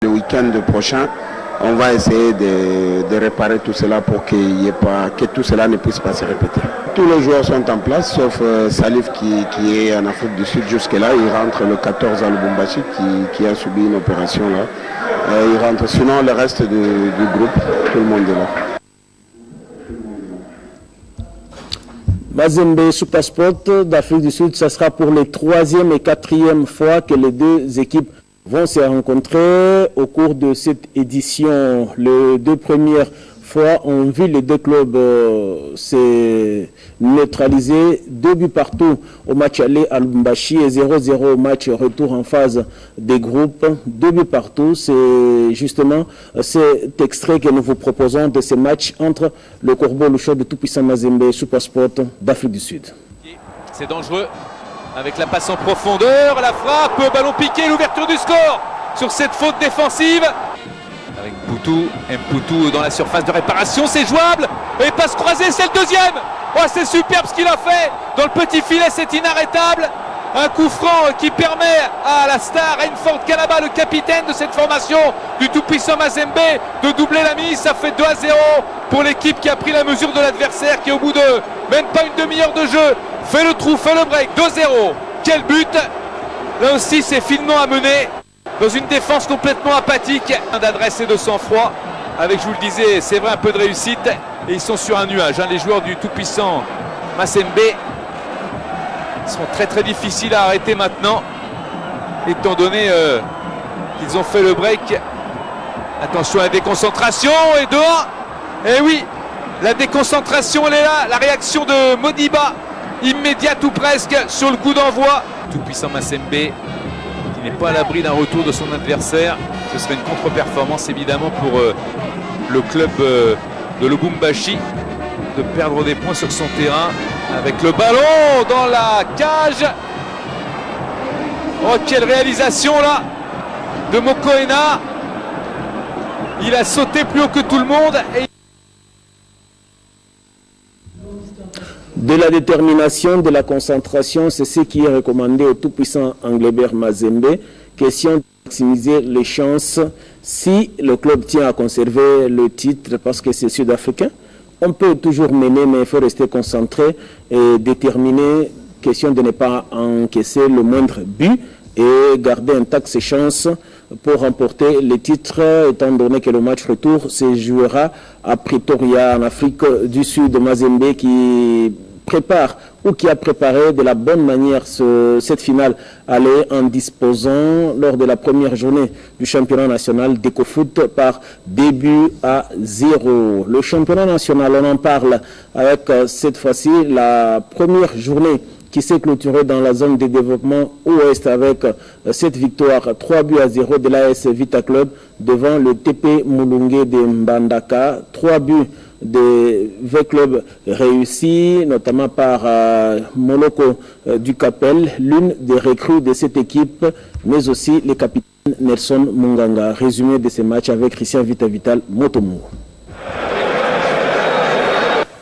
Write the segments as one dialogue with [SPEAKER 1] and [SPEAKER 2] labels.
[SPEAKER 1] Le week-end prochain, on va essayer de réparer tout cela pour que tout cela ne puisse pas se répéter. Tous les joueurs sont en place, sauf Salif qui est en Afrique du Sud jusque-là. Il rentre le 14 à Lubumbashi qui a subi une opération là. Il rentre, sinon le reste du groupe, tout le monde est là.
[SPEAKER 2] Mazembe Supersport d'Afrique du Sud, ce sera pour les 3e et 4e fois que les deux équipes vont se rencontrer au cours de cette édition. Les deux premières fois ont vu les deux clubs se neutraliser, 2 buts partout au match aller à Lubumbashi et 0-0 au match retour en phase des groupes. 2 buts partout, c'est justement cet extrait que nous vous proposons de ces matchs entre le Corbeau Lucho de tout-puissant Mazembe Supersport d'Afrique du Sud.
[SPEAKER 3] C'est dangereux. Avec la passe en profondeur, la frappe, ballon piqué, l'ouverture du score sur cette faute défensive. Avec Mpoutou dans la surface de réparation, c'est jouable. Et passe croisée, c'est le deuxième. Oh, c'est superbe ce qu'il a fait. Dans le petit filet, c'est inarrêtable. Un coup franc qui permet à la star Rainford Kalaba, le capitaine de cette formation du tout-puissant Mazembe, de doubler la mise. Ça fait 2-0 pour l'équipe qui a pris la mesure de l'adversaire, qui au bout de même pas une demi-heure de jeu fait le trou, fait le break. 2-0. Quel but. Là aussi, c'est finement amené dans une défense complètement apathique. D'adresse et de sang-froid, avec, je vous le disais, c'est vrai, un peu de réussite. Et ils sont sur un nuage, les joueurs du tout-puissant Mazembe. Ils seront très très difficiles à arrêter maintenant, étant donné qu'ils ont fait le break. Attention à la déconcentration, et 2-1. Et oui, la déconcentration, elle est là. La réaction de Modiba, immédiate ou presque, sur le coup d'envoi. Tout-puissant Mazembe, qui n'est pas à l'abri d'un retour de son adversaire. Ce serait une contre-performance évidemment pour le club de Lubumbashi de perdre des points sur son terrain. Avec le ballon dans la cage. Oh, quelle réalisation là de Mokoena. Il a sauté plus haut que tout le monde.
[SPEAKER 2] De la détermination, de la concentration, c'est ce qui est recommandé au tout-puissant Anglebert Mazembe. Question de maximiser les chances si le club tient à conserver le titre parce que c'est sud-africain. On peut toujours mener, mais il faut rester concentré et déterminé. Question de ne pas encaisser le moindre but et garder intact ses chances pour remporter le titre, étant donné que le match retour se jouera à Pretoria, en Afrique du Sud. Mazembe qui prépare ou qui a préparé de la bonne manière cette finale aller en disposant lors de la première journée du championnat national d'Ecofoot par 2-0. Le championnat national, on en parle avec cette fois-ci la première journée qui s'est clôturée dans la zone de développement ouest avec cette victoire 3-0 de l'AS Vita Club devant le TP Mulungue de Mbandaka. 3 buts de V-Club réussis, notamment par Moloko du Capel, l'une des recrues de cette équipe, mais aussi le capitaine Nelson Munganga. Résumé de ces matchs avec Christian Vita-Vital Motomo.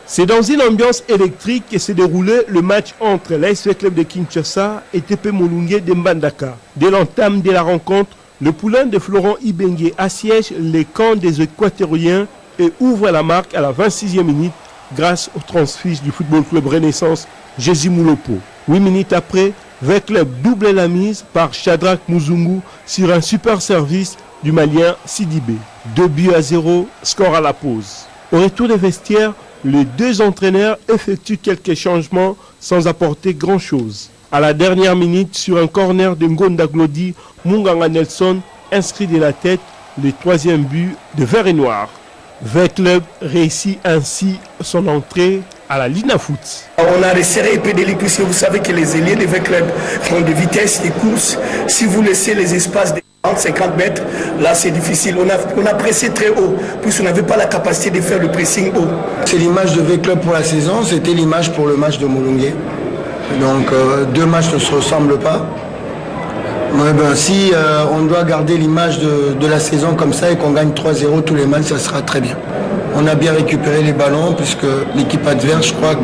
[SPEAKER 4] C'est dans une ambiance électrique que s'est déroulé le match entre l'AS Club de Kinshasa et TP Mulungue de Mbandaka. Dès l'entame de la rencontre, le poulain de Florent Ibengue assiège les camps des Équatoriens et ouvre la marque à la 26e minute grâce au transfuge du Football Club Renaissance Jésus Moulopo. 8 minutes après, V-Club double la mise par Shadrach Muzungu sur un super service du Malien Sidibé. 2-0, score à la pause. Au retour des vestiaires, les deux entraîneurs effectuent quelques changements sans apporter grand-chose. À la dernière minute, sur un corner de Ngonda Glody, Munganga Nelson inscrit de la tête le 3e but de Vert et Noir. V-Club réussit ainsi son entrée à la Lina Foot.
[SPEAKER 5] On a resserré un peu de puisque vous savez que les ailiers de V-Club font des vitesses, des courses. Si vous laissez les espaces de 50 mètres, là c'est difficile. On a pressé très haut, puisqu'on n'avait pas la capacité de faire le pressing haut.
[SPEAKER 6] C'est l'image de V-Club pour la saison, c'était l'image pour le match de Mulungue. Donc deux matchs ne se ressemblent pas. Ouais, si on doit garder l'image de la saison comme ça et qu'on gagne 3-0 tous les matchs, ça sera très bien. On a bien récupéré les ballons puisque l'équipe adverse, je crois,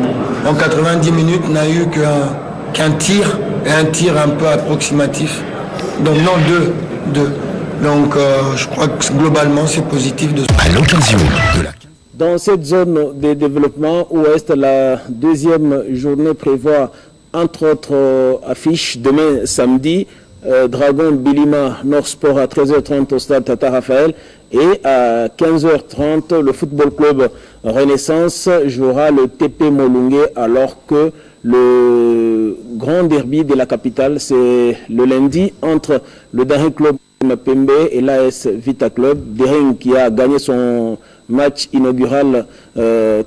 [SPEAKER 6] en 90 minutes n'a eu qu'un tir et un tir un peu approximatif. Donc non, deux. Donc je crois que globalement c'est positif.
[SPEAKER 7] À l'occasion de la...
[SPEAKER 2] Dans cette zone de développement ouest, la deuxième journée prévoit entre autres affiches demain samedi, Dragon Bilima Nord Sport à 13h30 au stade Tata Raphaël et à 15h30 le football club Renaissance jouera le TP Molungue, alors que le grand derby de la capitale c'est le lundi entre le Daring Club Mapembe et l'AS Vita Club. Daring qui a gagné son match inaugural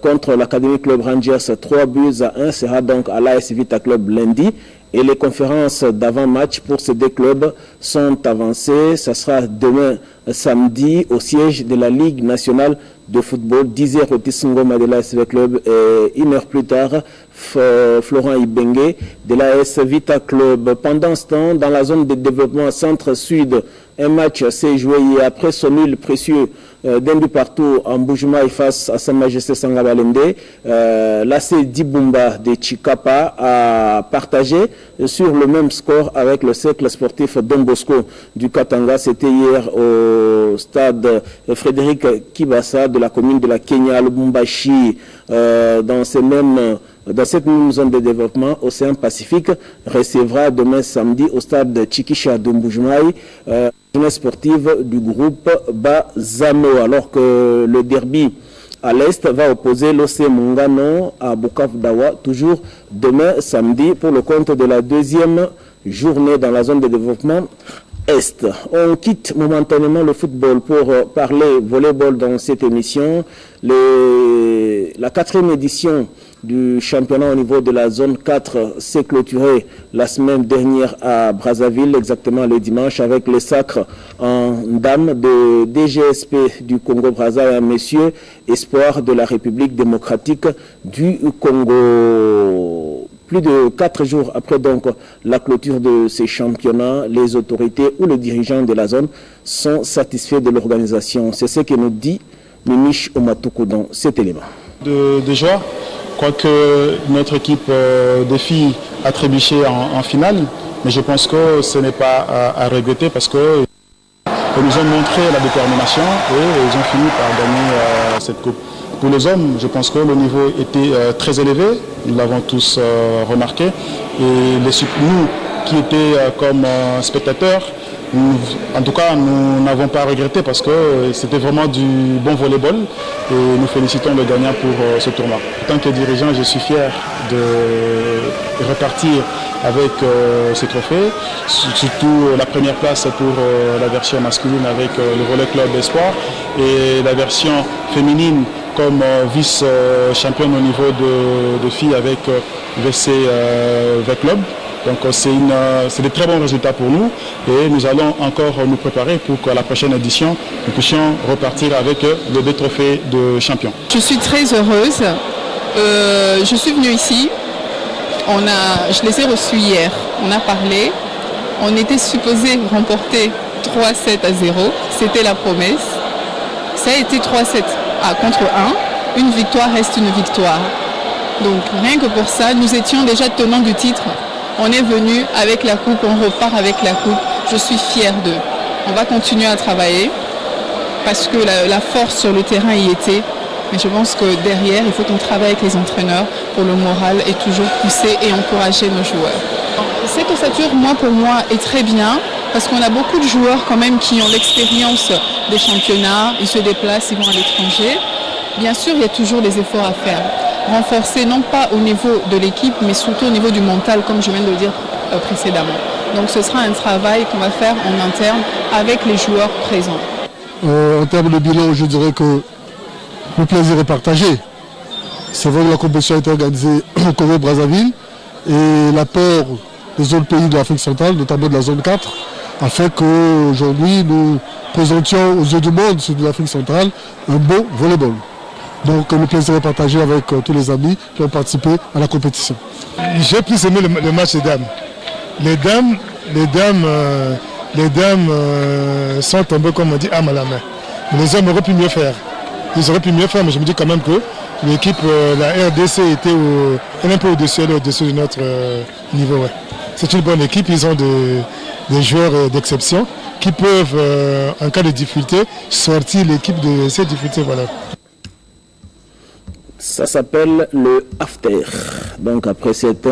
[SPEAKER 2] contre l'Académie Club Rangers 3-1 sera donc à l'AS Vita Club lundi. Et les conférences d'avant-match pour ces deux clubs sont avancées. Ça sera demain samedi au siège de la Ligue nationale de football. 10h au Tissingoma de l'AS Vita Club et 1 heure plus tard, Florent Ibengue de l'AS Vita Club. Pendant ce temps, dans la zone de développement centre-sud, un match s'est joué hier après son nul précieux d'un but partout en Bujumaï face à Sa Majesté Sangabalende. L'AC Dibumba de Chikapa a partagé sur le même score avec le cercle sportif Don Bosco du Katanga. C'était hier au stade Frédéric Kibasa de la commune de la Kenya, Lubumbashi. Dans cette même zone de développement, Océan Pacifique recevra demain samedi au stade Chikisha de Mbujumaï journée sportive du groupe Bazano, alors que le derby à l'Est va opposer l'OC Mungano à Bukavu Dawa, toujours demain samedi pour le compte de la deuxième journée dans la zone de développement Est. On quitte momentanément le football pour parler volleyball dans cette émission. La 4e édition du championnat au niveau de la zone 4 s'est clôturée la semaine dernière à Brazzaville, exactement le dimanche, avec le sacre en dames de DGSP du Congo-Brazza et un monsieur espoir de la République démocratique du Congo. Plus de 4 jours après donc la clôture de ces championnats, les autorités ou les dirigeants de la zone sont satisfaits de l'organisation. C'est ce que nous dit Mimiche Omatuku dans cet élément.
[SPEAKER 8] De joie. Je crois que notre équipe de filles a trébuché en finale, mais je pense que ce n'est pas à regretter parce qu'ils nous ont montré la détermination et ils ont fini par gagner cette coupe. Pour les hommes, je pense que le niveau était très élevé, nous l'avons tous remarqué. Et nous qui étions comme spectateurs, en tout cas, nous n'avons pas regretté parce que c'était vraiment du bon volleyball et nous félicitons le gagnant pour ce tournoi. En tant que dirigeant, je suis fier de repartir avec ce trophée, surtout la première place pour la version masculine avec le Volley Club Espoir et la version féminine comme vice-championne au niveau de filles avec VC V-Club. Donc c'est de très bons résultats pour nous et nous allons encore nous préparer pour qu'à la prochaine édition, nous puissions repartir avec les 2 trophées de champion.
[SPEAKER 9] Je suis très heureuse. Je suis venue ici. Je les ai reçus hier. On a parlé. On était supposé remporter 3-7-0. C'était la promesse. Ça a été 3-7 contre 1. Une victoire reste une victoire. Donc rien que pour ça, nous étions déjà tenants du titre. On est venu avec la coupe, on repart avec la coupe. Je suis fière d'eux. On va continuer à travailler parce que la force sur le terrain y était. Mais je pense que derrière, il faut qu'on travaille avec les entraîneurs pour le moral et toujours pousser et encourager nos joueurs. Cette ossature, pour moi, est très bien parce qu'on a beaucoup de joueurs quand même qui ont l'expérience des championnats. Ils se déplacent, ils vont à l'étranger. Bien sûr, il y a toujours des efforts à faire. Renforcer non pas au niveau de l'équipe, mais surtout au niveau du mental, comme je viens de le dire précédemment. Donc ce sera un travail qu'on va faire en interne avec les joueurs présents.
[SPEAKER 10] En termes de bilan, je dirais que le plaisir est partagé. C'est vrai que la compétition a été organisée au Congo-Brazzaville et l'apport des autres pays de l'Afrique centrale, notamment de la zone 4, a fait qu'aujourd'hui nous présentions aux yeux du monde sur l'Afrique centrale un beau volleyball. Donc le plaisir est partagé avec tous les amis qui ont participé à la compétition.
[SPEAKER 11] J'ai plus aimé le match des dames. Les dames sont tombées, comme on dit, âme à la main. Mais les hommes auraient pu mieux faire. Ils auraient pu mieux faire, mais je me dis quand même que l'équipe, la RDC était un peu au-dessus de notre niveau. Ouais. c'est une bonne équipe, ils ont des joueurs d'exception qui peuvent, en cas de difficulté, sortir l'équipe de ces difficultés. Voilà.
[SPEAKER 2] Ça s'appelle le after. Donc après cette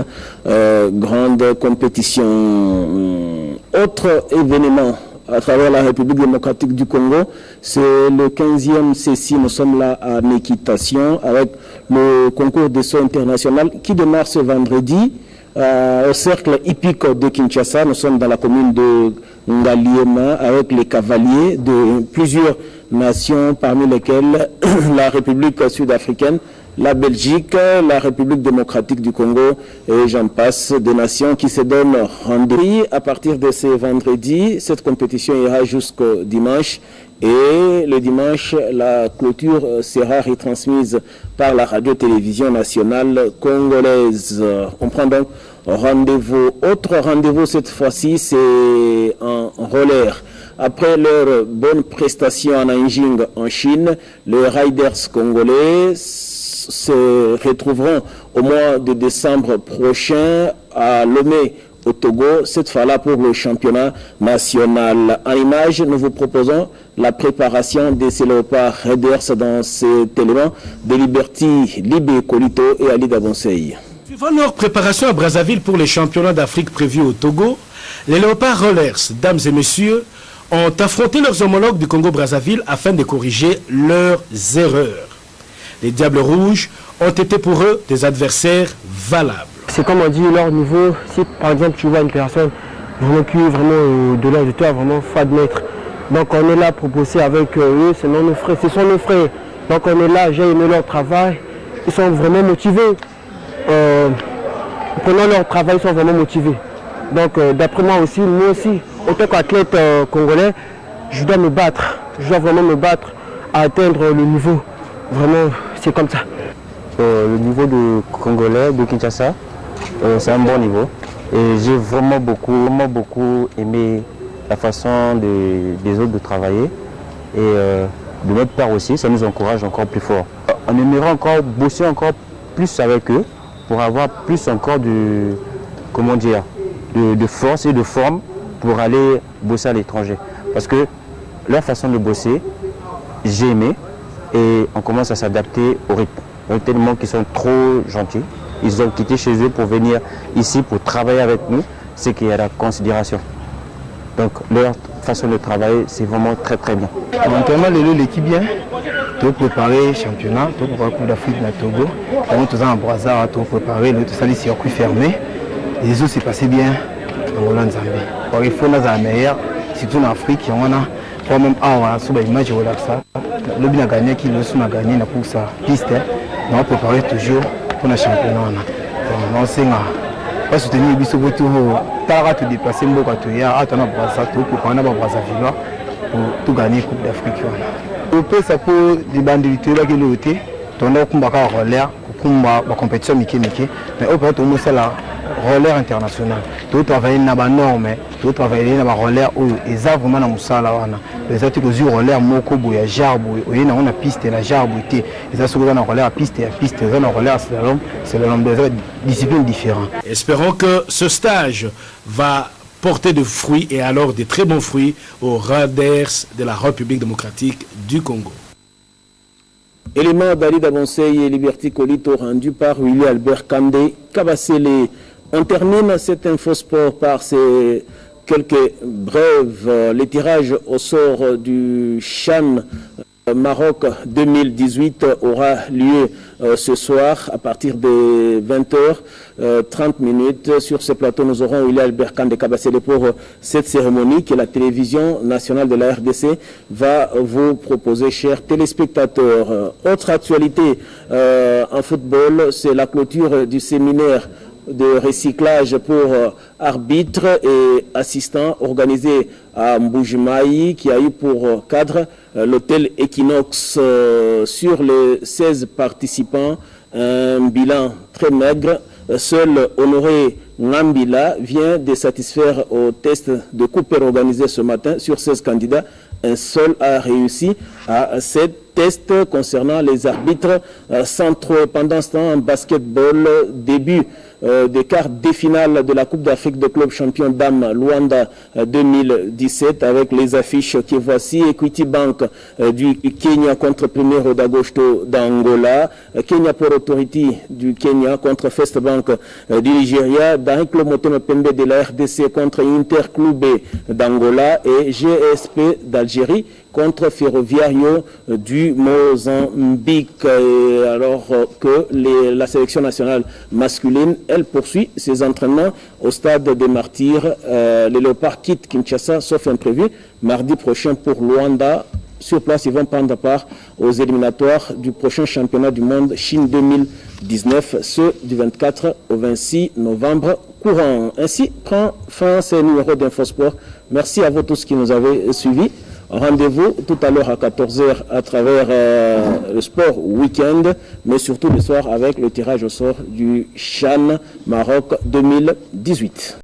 [SPEAKER 2] grande compétition, autre événement à travers la République démocratique du Congo, c'est le 15e CECI. Nous sommes là en équitation avec le concours de saut international qui démarre ce vendredi au cercle hippique de Kinshasa. Nous sommes dans la commune de Ngaliema avec les cavaliers de plusieurs nations, parmi lesquelles la République sud-africaine, la Belgique, la République démocratique du Congo et j'en passe, des nations qui se donnent rendez-vous. À partir de ce vendredi, cette compétition ira jusqu'au dimanche et le dimanche, la clôture sera retransmise par la radio-télévision nationale congolaise. On prend donc rendez-vous. Autre rendez-vous cette fois-ci, c'est en roller. Après leur bonne prestation en Nanjing en Chine, les Riders congolais se retrouveront au mois de décembre prochain à Lomé au Togo, cette fois-là pour le championnat national. En image, nous vous proposons la préparation de ces Léopards Raiders dans cet élément de Liberty, Libé Kolito et Ali Dabonsei.
[SPEAKER 12] Suivant leur préparation à Brazzaville pour les championnats d'Afrique prévus au Togo, les Léopards Rollers, dames et messieurs, ont affronté leurs homologues du Congo-Brazzaville afin de corriger leurs erreurs. Les Diables Rouges ont été pour eux des adversaires valables.
[SPEAKER 13] C'est comme on dit, leur niveau, si par exemple tu vois une personne vraiment qui est vraiment de l'âge de toi, vraiment faut admettre. Donc on est là pour bosser avec eux, ce sont nos frères. Donc on est là, j'ai aimé leur travail, ils sont vraiment motivés. Pendant leur travail, ils sont vraiment motivés. Donc d'après moi aussi, en tant qu'athlète congolais, je dois me battre. Je dois vraiment me battre à atteindre le niveau. Vraiment, c'est comme ça.
[SPEAKER 14] Le niveau de Congolais, de Kinshasa, c'est un bon niveau. Et j'ai vraiment beaucoup aimé la façon des autres de travailler. Et de notre part aussi, ça nous encourage encore plus fort. On aimerait encore bosser encore plus avec eux pour avoir plus encore de force et de forme pour aller bosser à l'étranger. Parce que leur façon de bosser, j'ai aimé. Et on commence à s'adapter au rythme. Tellement qu'ils sont trop gentils. Ils ont quitté chez eux pour venir ici pour travailler avec nous. C'est qu'il y a la considération. Donc leur façon de travailler, c'est vraiment très très bien.
[SPEAKER 15] Maintenant, l'équipe bien. Tout préparer le championnat, tout préparer la Coupe d'Afrique dans Togo. On est en Brazza, tout préparer, tout ça, les circuits fermés. Les autres, c'est passé bien en Hollande Zambie. Il faut nous avoir meilleur, surtout en Afrique, on a. Même sur l'image relaxa, le bien gagné qui le sont gagné pour sa piste, on prépare toujours pour le championnat. On sait pas soutenir les bisous pour tout déplacer beaucoup à tout hier, à ton Brazzaville pour prendre Brazzaville pour tout gagner la Coupe d'Afrique. On peut ça pour des bandes de l'autre qui l'ont été, on a combattu en relais pour la compétition mais on peut tout le la relais international. Tout travailler dans la norme, tout travailler dans la relais où ils ont vraiment dans musala wana. Les autres qui ont relais moko boya jarbu, oui na on a piste la jarbu té. Ils ont souvent dans relais piste ils ont relais c'est l'homme des disciplines différentes.
[SPEAKER 12] Espérons que ce stage va porter de fruits et alors de très bons fruits aux Raiders de la République démocratique du Congo.
[SPEAKER 2] Élément d'Ali Dabonsei et Liberty Kolito rendu par Willy Albert Kandé Kabasele. On termine cet infosport par ces quelques brèves. Le tirage au sort du CHAN Maroc 2018 aura lieu ce soir à partir de 20h30. Sur ce plateau, nous aurons Willy Albert Kandé Kabasele pour cette cérémonie que la télévision nationale de la RDC va vous proposer, chers téléspectateurs. Autre actualité en football, c'est la clôture du séminaire de recyclage pour arbitres et assistants organisé à Mbujimaï qui a eu pour cadre l'hôtel Equinox. Sur les 16 participants, un bilan très maigre. Seul Honoré Ngambila vient de satisfaire au test de Cooper organisé ce matin. Sur 16 candidats, un seul a réussi à cette test concernant les arbitres centraux. Pendant ce temps, en basketball, début des quarts des finales de la Coupe d'Afrique de club champion dames Luanda 2017 avec les affiches qui voici. Equity Bank du Kenya contre Premier d'Agosto d'Angola, Kenya Port Authority du Kenya contre First Bank du Nigeria, Darik Motema Pembe de la RDC contre Interclube d'Angola et GSP d'Algérie contre Ferroviario du Mozambique. Alors que la sélection nationale masculine, elle poursuit ses entraînements au stade des Martyrs. Les Léopards quittent Kinshasa, sauf imprévu, mardi prochain pour Luanda. Sur place, ils vont prendre part aux éliminatoires du prochain championnat du monde Chine 2019, ce du 24 au 26 novembre courant. Ainsi prend fin ce numéro d'Infosport. Merci à vous tous qui nous avez suivis. Rendez-vous tout à l'heure à 14h à travers le sport week-end, mais surtout le soir avec le tirage au sort du CHAN Maroc 2018.